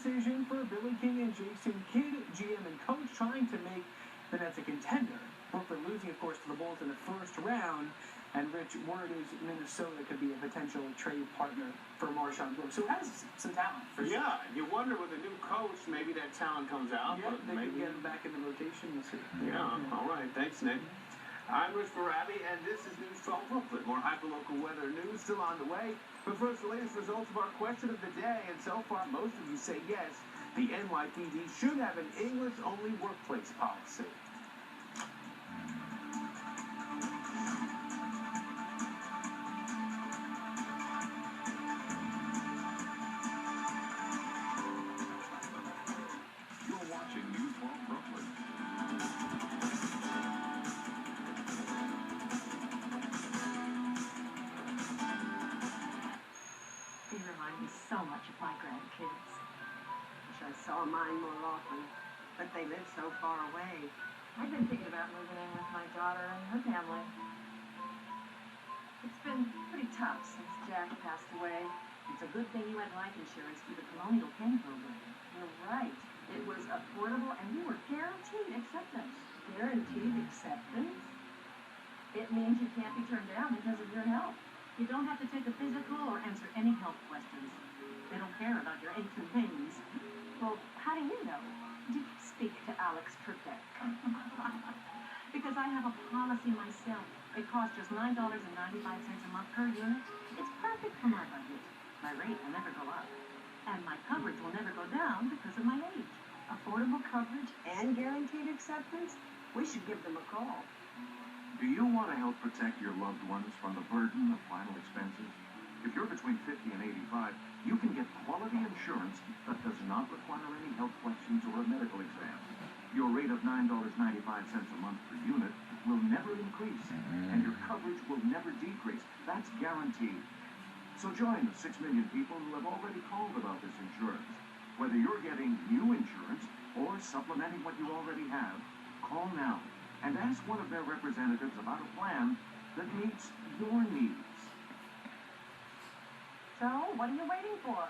decision for Billy King and Jason Kidd, GM and coach, trying to make the Nets a contender. Brooklyn losing, of course, to the Bulls in the first round. And Rich, word is Minnesota could be a potential trade partner for Marshawn Brooks, who has some talent. For sure. Yeah, you wonder with a new coach, maybe that talent comes out. Yeah, but they maybe can get him back in the rotation this year. Yeah, all right. Thanks, Nick. I'm Rich Barabi, and this is News 12 Brooklyn. More hyperlocal weather news still on the way. But first, the latest results of our question of the day. And so far, most of you say yes, the NYPD should have an English-only workplace policy. You're watching News 12 Brooklyn. You remind me so much of my grandkids. Wish I saw mine more often, but they live so far away. I've been thinking about moving in with my daughter and her family. It's been pretty tough since Jack passed away. It's a good thing you had life insurance through the Colonial Penn program. You're right. It was affordable and you were guaranteed acceptance. Guaranteed acceptance? It means you can't be turned down because of your health. You don't have to take a physical or answer any health questions. They don't care about your aches and pains. Well, how do you know? Did you speak to Alex Trebek? Because I have a policy myself. It costs just $9.95 a month per unit. It's perfect for my budget. My rate will never go up. And my coverage will never go down because of my age. Affordable coverage and guaranteed acceptance? We should give them a call. Do you want to help protect your loved ones from the burden of final expenses? If you're between 50 and 85, you can get quality insurance that does not require any health questions or a medical exam. Your rate of $9.95 a month per unit will never increase, and your coverage will never decrease. That's guaranteed. So join the 6 million people who have already called about this insurance. Whether you're getting new insurance or supplementing what you already have, call now and ask one of their representatives about a plan that meets your needs. So, what are you waiting for?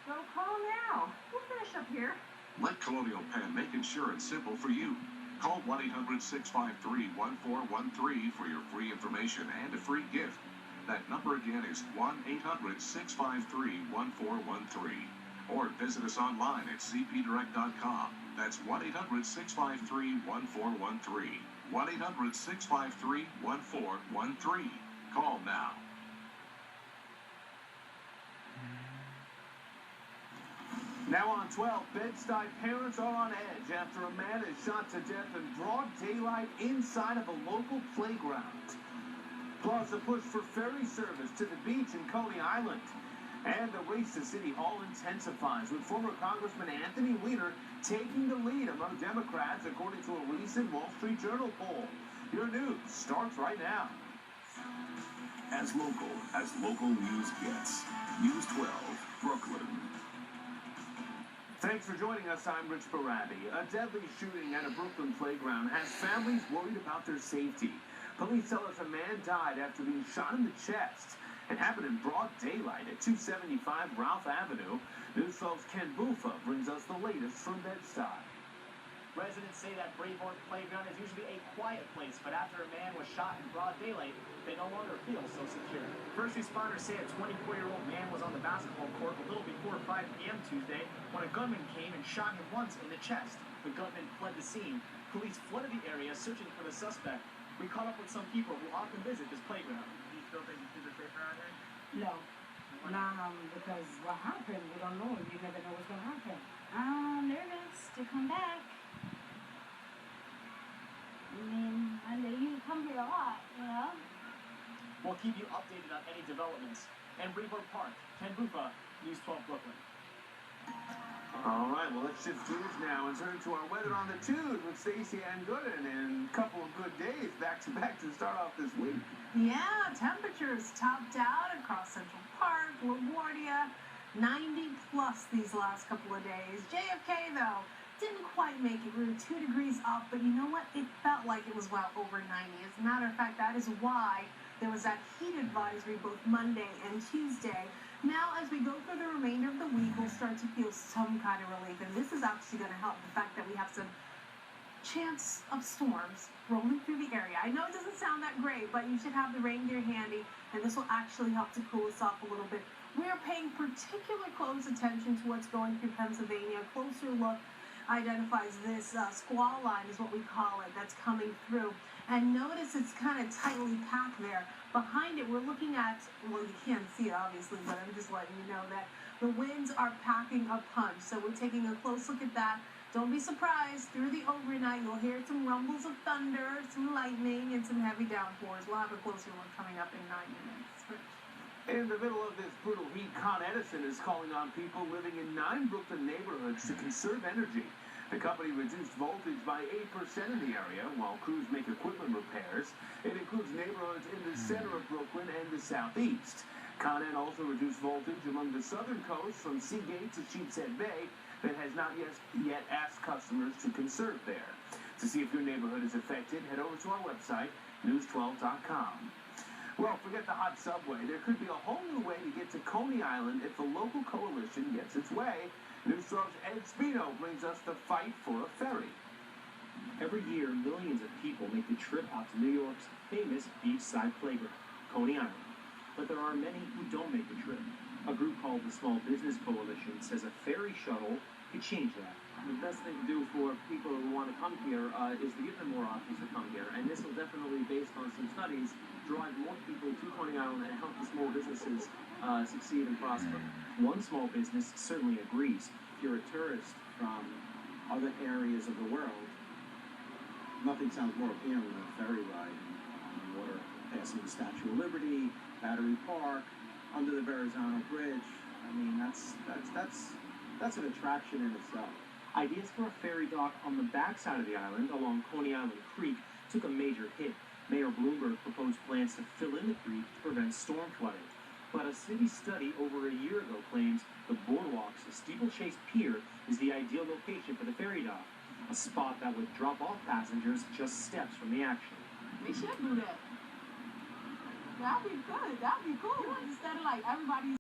Go call now. We'll finish up here. Let Colonial Penn make insurance simple for you. Call 1-800-653-1413 for your free information and a free gift. That number again is 1-800-653-1413. Or visit us online at cpdirect.com. That's 1-800-653-1413. 1-800-653-1413. Call now. Now on 12, Bed-Stuy parents are on edge after a man is shot to death in broad daylight inside of a local playground. Plus, a push for ferry service to the beach in Coney Island. And the race to City Hall intensifies, with former Congressman Anthony Weiner taking the lead among Democrats, according to a recent Wall Street Journal poll. Your news starts right now. As local news gets. News 12, Brooklyn. Thanks for joining us. I'm Rich Barabi. A deadly shooting at a Brooklyn playground has families worried about their safety. Police tell us a man died after being shot in the chest. It happened in broad daylight at 275 Ralph Avenue. News 12's Ken Bufa brings us the latest from Bed-Stuy. Residents say that Brevoort playground is usually a quiet place, but after a man was shot in broad daylight, they no longer feel so secure. First responders say a 24-year-old man was on the basketball court a little before 5 p.m. Tuesday when a gunman came and shot him once in the chest. The gunman fled the scene. Police flooded the area searching for the suspect. We caught up with some people who often visit this playground. Do you still think you see the safe around here? No. Because what happened, we don't know. You never know what's going to happen. I'm nervous to come back. I mean, you come here a lot, you know? We'll keep you updated on any developments. And Brevoort Park, Ken Bufa, News 12 Brooklyn. All right, well, let's shift gears now and turn to our weather on the tube with Stacey Ann Gooden, and a couple of good days back-to-back to start off this week. Yeah, temperatures topped out across Central Park, LaGuardia, 90 plus these last couple of days. JFK, though, didn't quite make it. We were 2 degrees up, but you know what? It felt like it was well over 90. As a matter of fact, that is why there was that heat advisory both Monday and Tuesday. Now, as we go through the remainder of the week, we'll start to feel some kind of relief, and this is actually going to help the fact that we have some chance of storms rolling through the area. I know it doesn't sound that great, but you should have the rain gear handy, and this will actually help to cool us off a little bit. We're paying particular close attention to what's going through Pennsylvania. A closer look identifies this squall line is what we call it, that's coming through. And notice it's kind of tightly packed there. Behind it, we're looking at, well, you can't see it obviously, but I'm just letting you know that the winds are packing a punch. So we're taking a close look at that. Don't be surprised, through the overnight, you'll hear some rumbles of thunder, some lightning, and some heavy downpours. We'll have a closer look coming up in 9 minutes. Rich. In the middle of this brutal heat, Con Edison is calling on people living in 9 Brooklyn neighborhoods to conserve energy. The company reduced voltage by 8% in the area while crews make equipment repairs. It includes neighborhoods in the center of Brooklyn and the southeast. Con Ed also reduced voltage along the southern coast from Seagate to Sheepshead Bay that has not yet asked customers to conserve there. To see if your neighborhood is affected, head over to our website, news12.com. Well, forget the hot subway. There could be a whole new way to get to Coney Island if the local coalition gets its way. News 12's Ed Spino brings us the fight for a ferry. Every year, millions of people make the trip out to New York's famous beachside playground, Coney Island. But there are many who don't make the trip. A group called the Small Business Coalition says a ferry shuttle could change that. The best thing to do for people who want to come here is to give them more options to come here. And this will definitely, based on some studies, drive more people to Coney Island and help the small businesses succeed and prosper. One small business certainly agrees. If you're a tourist from other areas of the world, nothing sounds more appealing than a ferry ride on the water, passing the Statue of Liberty, Battery Park, under the Verrazano Bridge. I mean, that's an attraction in itself. Ideas for a ferry dock on the backside of the island along Coney Island Creek took a major hit. Mayor Bloomberg proposed plans to fill in the creek to prevent storm flooding. But a city study over a year ago claims the boardwalk's Steeplechase Pier is the ideal location for the ferry dock, a spot that would drop off passengers just steps from the action. We should do that. That'd be good. That'd be cool. Instead of like everybody's